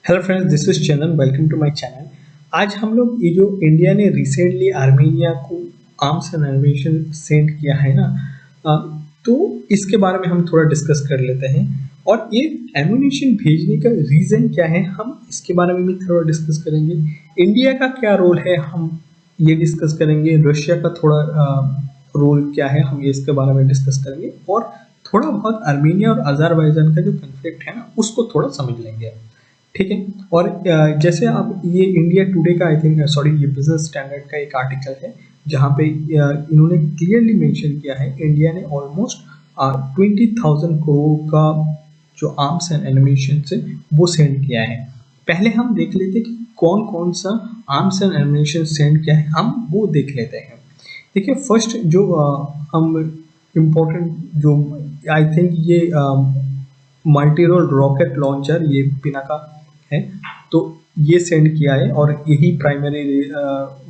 Hello friends, this is Chandan. Welcome to my channel. आज हम लोग ये जो इंडिया ने रिसेंटली आर्मेनिया को आर्म्स एंड एम्यूनेशन सेंड किया है ना, अ, तो इसके बारे में हम थोड़ा डिस्कस कर लेते हैं। और ये एम्यूनेशन भेजने का रीज़न क्या है, हम इसके बारे में भी थोड़ा डिस्कस करेंगे। इंडिया का क्या रोल है, हम ये डिस्कस करेंगे। रशिया का थोड़ा रोल क्या है, हम ये इसके बारे में डिस्कस करेंगे। और थोड़ा बहुत आर्मेनिया और अज़रबैजान का जो कन्फ्लिक्ट है ना, उसको थोड़ा समझ लेंगे। ठीक है। और जैसे आप ये इंडिया टुडे का आई थिंक सॉरी ये बिजनेस स्टैंडर्ड का एक आर्टिकल है, जहाँ पे इन्होंने क्लियरली मेंशन किया है इंडिया ने ऑलमोस्ट 20,000 करोड़ का जो आर्म्स एंड एनिमेशन से वो सेंड किया है। पहले हम देख लेते कि कौन कौन सा आर्म्स एंड एनिमेशन सेंड किया है, हम वो देख लेते हैं। देखिए, फर्स्ट जो हम इम्पोर्टेंट जो आई थिंक ये मल्टी रोल रॉकेट लॉन्चर, ये पिनाका है, तो ये सेंड किया है और यही प्राइमरी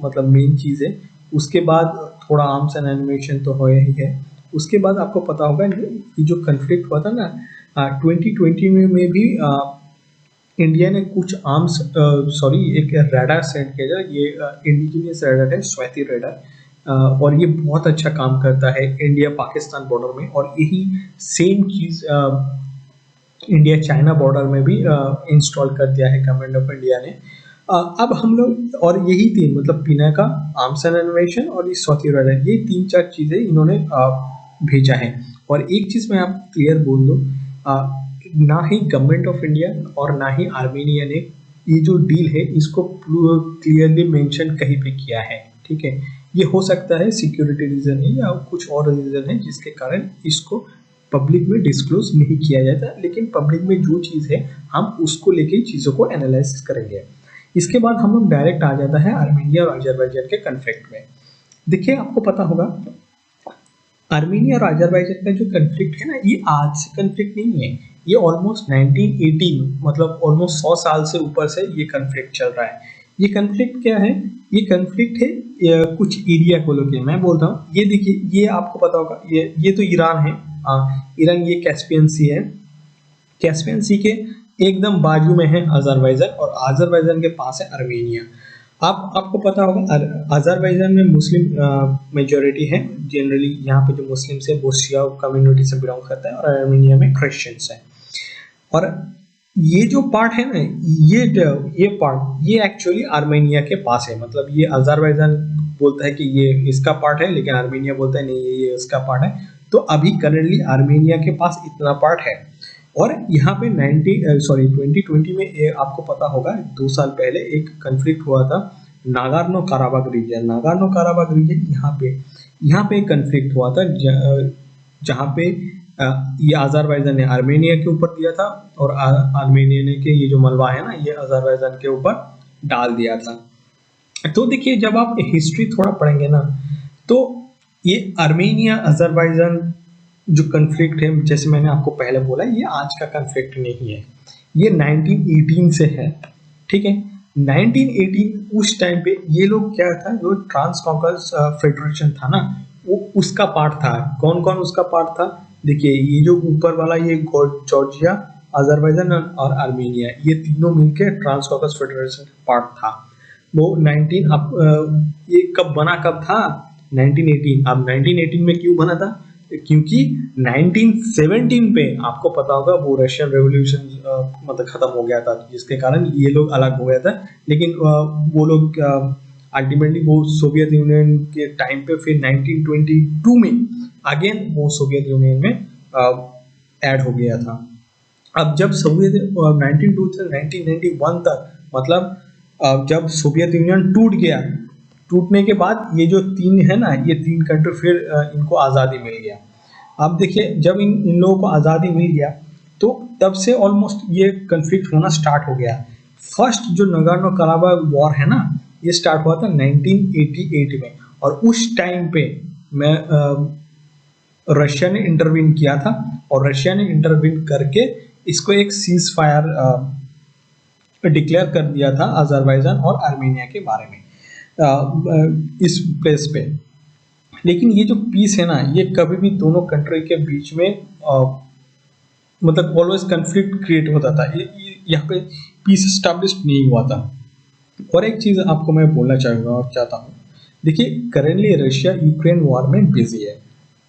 मतलब मेन चीज़ है। उसके बाद थोड़ा आर्म्स एंड एनिमेशन तो हो ही है। उसके बाद आपको पता होगा ये जो कन्फ्लिक्ट हुआ था ना 2020 में भी इंडिया ने कुछ आर्म्स सॉरी एक रडार सेंड किया था। ये इंडिजिनियस रडार है, स्वाति रडार, और ये बहुत अच्छा काम करता है इंडिया पाकिस्तान बॉर्डर में। और यही सेम चीज़ इंडिया चाइना बॉर्डर में भी इंस्टॉल कर दिया है गवर्नमेंट ऑफ इंडिया ने। अब हम लोग और यही तीन मतलब पिनाका, आर्म्स एंड एनिमेशन और ये स्वाति रडार, ये तीन चार चीज़ें इन्होंने भेजा है। और एक चीज़ मैं आपको क्लियर बोल दूँ, ना ही गवर्नमेंट ऑफ इंडिया और ना ही आर्मेनिया ने ये जो डील है इसको क्लियरली मेंशन कहीं पे किया है। ठीक है, ये हो सकता है सिक्योरिटी रीजन है या कुछ और रीजन है जिसके कारण इसको पब्लिक में डिस्क्लोज नहीं किया जाता। लेकिन पब्लिक में जो चीज़ है हम उसको लेके चीज़ों को एनालाइज करेंगे। इसके बाद हम लोग डायरेक्ट आ जाता है आर्मेनिया और अजरबैजान के कन्फ्लिक्ट में। देखिए, आपको पता होगा आर्मेनिया और अजरबैजान का जो कन्फ्लिक्ट है ना, ये आज से कन्फ्लिक्ट नहीं है। ये ऑलमोस्ट 1918 मतलब ऑलमोस्ट 100 साल से ऊपर से ये कन्फ्लिक्ट चल रहा है। ये कन्फ्लिक्ट क्या है? ये कन्फ्लिक्ट है कुछ एरिया को लेके। मैं बोलता हूँ, ये देखिए, ये आपको पता होगा, ये तो ईरान है। ईरान, ये कैस्पियन सी है। कैस्पियन सी के एकदम बाजू में है अजरबैजान, और अजरबैजान के पास है आर्मेनिया। आपको पता होगा अजरबैजान में मुस्लिम मेजोरिटी है। जनरली यहाँ पे जो मुस्लिम्स है वो शिया कम्युनिटी से बिलोंग करता है, और आर्मेनिया में क्रिश्चियंस है। और ये जो पार्ट है ना, ये पार्ट ये एक्चुअली आर्मेनिया के पास है। मतलब ये अजरबैजान बोलता है कि ये इसका पार्ट है, लेकिन आर्मेनिया बोलता है नहीं, ये इसका पार्ट है। तो अभी करंटली आर्मेनिया के पास इतना पार्ट है। और यहाँ पे 2020 में आपको पता होगा 2 साल पहले एक कन्फ्लिक्ट हुआ था Nagorno Karabakh reason. Nagorno Karabakh reason यहाँ पे एक कन्फ्लिक्ट हुआ था जहाँ पे ये अजरबैजान ने आर्मेनिया के ऊपर दिया था, और आर्मेनिया ने के ये जो मलबा है ना, ये अजरबैजान के ऊपर डाल दिया था। तो देखिए, जब आप हिस्ट्री थोड़ा पढ़ेंगे ना, तो ये आर्मेनिया अजरबैजान जो कन्फ्लिक्ट है, जैसे मैंने आपको पहले बोला, ये आज का कन्फ्लिक्ट नहीं है। ये 1918 से है। ठीक है, 1918 उस टाइम पे ये लोग क्या था, जो ट्रांस कॉकस फेडरेशन था ना, वो उसका पार्ट था। कौन कौन उसका पार्ट था? देखिए, ये जो ऊपर वाला ये जॉर्जिया, अजरबैजान और आर्मेनिया, ये तीनों मिलकर ट्रांस कॉकस फेडरेशन का पार्ट था। वो 19 ये कब बना, कब था? 1918। अब 1918 में क्यों बना था? क्योंकि 1917 पे आपको पता होगा वो रशियन रेवोल्यूशन मतलब खत्म हो गया था, जिसके कारण ये लोग अलग हो गया था। लेकिन वो लोग अल्टीमेटली वो सोवियत यूनियन के टाइम पे फिर 1922 में अगेन वो सोवियत यूनियन में ऐड हो गया था। अब जब सोवियत 1992 से 1991 तक, मतलब जब सोवियत यूनियन टूट गया, टूटने के बाद ये जो तीन है ना, ये तीन कंट्री फिर इनको आज़ादी मिल गया। अब देखिए, जब इन लोगों को आज़ादी मिल गया, तो तब से ऑलमोस्ट ये कन्फ्लिक्ट होना स्टार्ट हो गया। फर्स्ट जो नगोर्नो काराबाख वॉर है ना, ये स्टार्ट हुआ था 1988 में। और उस टाइम पे मैं रशिया ने इंटरवीन किया था, और रशिया ने इंटरवीन करके इसको एक सीज फायर डिक्लेयर कर दिया था अजरबैजान और आर्मेनिया के बारे में इस प्लेस पे। लेकिन ये जो पीस है ना, ये कभी भी दोनों कंट्री के बीच में मतलब ऑलवेज कन्फ्लिक्ट क्रिएट होता था। यहाँ पे पीस स्टैब्लिश्ड नहीं हुआ था। और एक चीज़ आपको मैं बोलना चाहूँगा और चाहता हूँ, देखिए करेंटली रशिया यूक्रेन वॉर में बिजी है,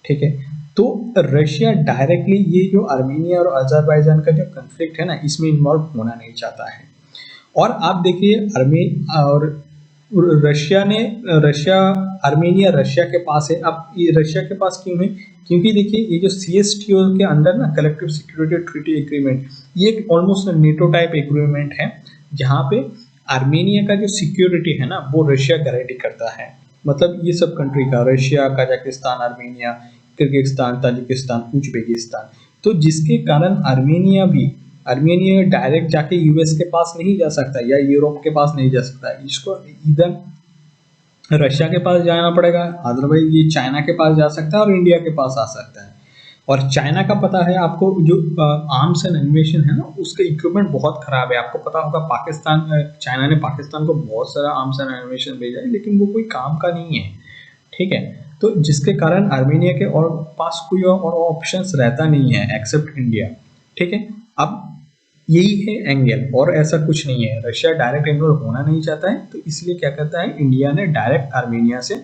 ठीक है। तो रशिया डायरेक्टली ये जो आर्मेनिया और अजरबैजान का जो कन्फ्लिक्ट है ना, इसमें इन्वॉल्व होना नहीं चाहता है। और आप देखिए और रशिया आर्मेनिया रशिया के पास है। अब ये रशिया के पास क्यों है? क्योंकि देखिए ये जो CSTO के अंदर ना, कलेक्टिव सिक्योरिटी ट्रीटी एग्रीमेंट, ये एक ऑलमोस्ट नेटो टाइप एग्रीमेंट है, जहाँ पे आर्मेनिया का जो सिक्योरिटी है ना, वो रशिया गारंटी करता है। मतलब ये सब कंट्री का, Russia, Kazakhstan, Armenia, Kyrgyzstan, Tajikistan, Uzbekistan, तो जिसके कारण आर्मेनिया डायरेक्ट जाके यूएस के पास नहीं जा सकता या यूरोप के पास नहीं जा सकता, इसको इधर रशिया के पास जाना पड़ेगा, अदरवाइज ये चाइना के पास जा सकता है और इंडिया के पास आ सकता है। और चाइना का पता है आपको, जो आर्म्स एंड एनिमेशन है ना, उसका इक्विपमेंट बहुत खराब है। आपको पता होगा चाइना ने पाकिस्तान को बहुत सारा आर्म्स एंड एनिमेशन भेजा है, लेकिन वो कोई काम का नहीं है, ठीक है। तो जिसके कारण आर्मेनिया के और पास कोई और ऑप्शंस रहता नहीं है एक्सेप्ट इंडिया, ठीक है। अब यही है एंगल, और ऐसा कुछ नहीं है। रशिया डायरेक्ट इन्वॉल्व होना नहीं चाहता है, तो इसलिए क्या करता है, इंडिया ने डायरेक्ट आर्मेनिया से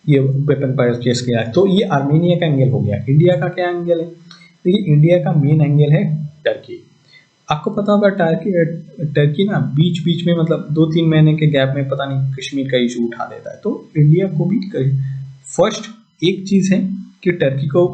ये वेपन परचेस किया है। तो ये आर्मेनिया का एंगल हो गया। इंडिया का क्या एंगल है? देखिए इंडिया का मेन एंगल है टर्की। आपको पता होगा टर्की ना बीच बीच में, मतलब 2-3 महीने के गैप में पता नहीं कश्मीर का इशू उठा देता है। तो इंडिया को भी फर्स्ट एक चीज़ है कि टर्की को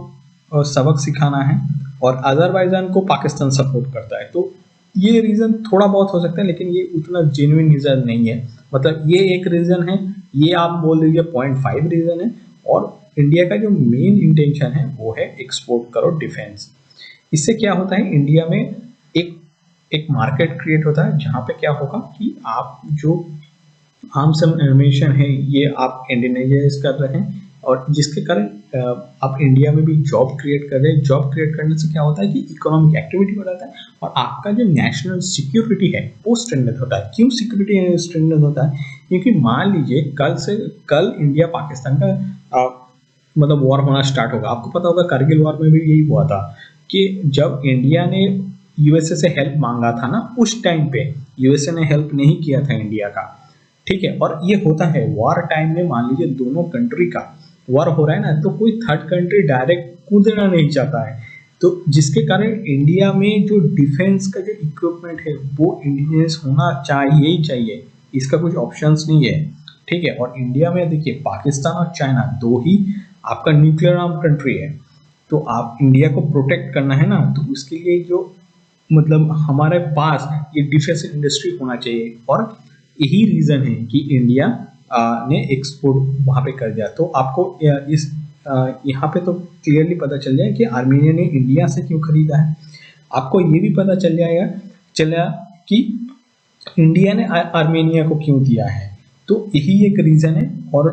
सबक सिखाना है, और अजरबैजान को पाकिस्तान सपोर्ट करता है। तो ये रीज़न थोड़ा बहुत हो सकता है, लेकिन ये उतना जेन्युइन रीज़न नहीं है। मतलब ये एक रीज़न है, ये आप बोल दीजिए 0.5 रीज़न है। और इंडिया का जो मेन इंटेंशन है वो है एक्सपोर्ट करो डिफेंस। इससे क्या होता है, इंडिया में एक मार्केट क्रिएट होता है, जहाँ पे क्या होगा कि आप जो आर्म्स एंड एनिमेशन है ये आप इंडियनाइज कर रहे हैं, और जिसके कारण आप इंडिया में भी जॉब क्रिएट कर रहे हैं। जॉब क्रिएट करने से क्या होता है कि इकोनॉमिक एक्टिविटी बढ़ाता है, और आपका जो नेशनल सिक्योरिटी है वो स्ट्रेंथन होता है। क्यों सिक्योरिटी स्ट्रेंथन होता है? क्योंकि मान लीजिए कल इंडिया पाकिस्तान का मतलब वॉर होना स्टार्ट होगा। आपको पता होगा कारगिल वॉर में भी यही हुआ था कि जब इंडिया ने यूएसए से हेल्प मांगा था ना, उस टाइम पे यूएसए ने हेल्प नहीं किया था इंडिया का, ठीक है। और ये होता है वॉर टाइम में, मान लीजिए दोनों कंट्री का वॉर हो रहा है ना, तो कोई थर्ड कंट्री डायरेक्ट कूदना नहीं चाहता है। तो जिसके कारण इंडिया में जो डिफेंस का जो इक्विपमेंट है वो इंडियंस होना चाहिए ही चाहिए, इसका कुछ ऑप्शंस नहीं है, ठीक है। और इंडिया में देखिए पाकिस्तान और चाइना दो ही आपका न्यूक्लियर आर्म कंट्री है। तो आप इंडिया को प्रोटेक्ट करना है ना, तो उसके लिए जो मतलब हमारे पास ये डिफेंस इंडस्ट्री होना चाहिए। और यही रीज़न है कि इंडिया ने एक्सपोर्ट वहाँ पे कर दिया। तो आपको यहाँ पे तो क्लियरली पता चल जाए कि आर्मेनिया ने इंडिया से क्यों खरीदा है। आपको ये भी पता चला कि इंडिया ने आर्मेनिया को क्यों दिया है। तो यही एक रीज़न है। और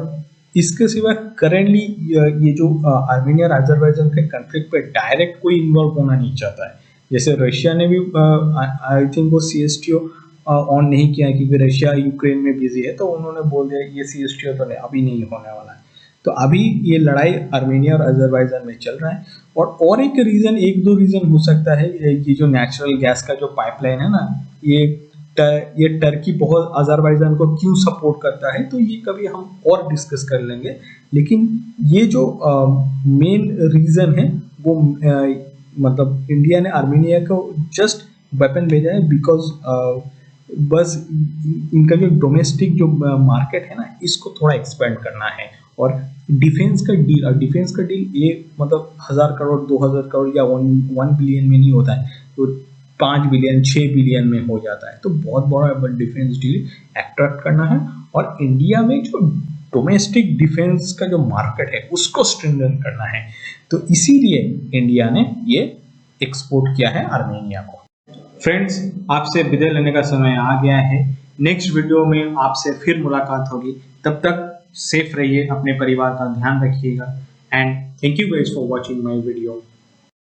इसके सिवा करेंटली ये जो आर्मेनिया और अजरबैजान के कन्फ्लिक्ट पे डायरेक्ट कोई इन्वॉल्व होना नहीं चाहता है। जैसे रशिया ने भी आई थिंक वो CSTO ऑन नहीं किया, क्योंकि रशिया यूक्रेन में बिजी है, तो उन्होंने बोल दिया ये CSTO तो अभी नहीं होने वाला है। तो अभी ये लड़ाई आर्मेनिया और अजरबैजान में चल रहा है। और एक दो रीज़न हो सकता है, ये जो नेचुरल गैस का जो पाइपलाइन है ना, ये टर्की बहुत अजरबैजान को क्यों सपोर्ट करता है, तो ये कभी हम और डिस्कस कर लेंगे। लेकिन ये जो मेन रीज़न है वो मतलब इंडिया ने आर्मेनिया को जस्ट वेपन भेजा है बिकॉज बस इनका जो डोमेस्टिक जो मार्केट है ना, इसको थोड़ा एक्सपेंड करना है। और डिफेंस का डील ये मतलब 1000 करोड़ 2000 करोड़ या 1 बिलियन में नहीं होता है, तो 5 बिलियन 6 बिलियन में हो जाता है। तो बहुत बड़ा डिफेंस डील अट्रैक्ट करना है, और इंडिया में जो डोमेस्टिक डिफेंस का जो मार्केट है उसको स्ट्रेंथन करना है। तो इसीलिए इंडिया ने ये एक्सपोर्ट किया है आर्मेनिया को। फ्रेंड्स, आपसे विदा लेने का समय आ गया है। नेक्स्ट वीडियो में आपसे फिर मुलाकात होगी। तब तक सेफ रहिए, अपने परिवार का ध्यान रखिएगा, and thank you guys for watching my video.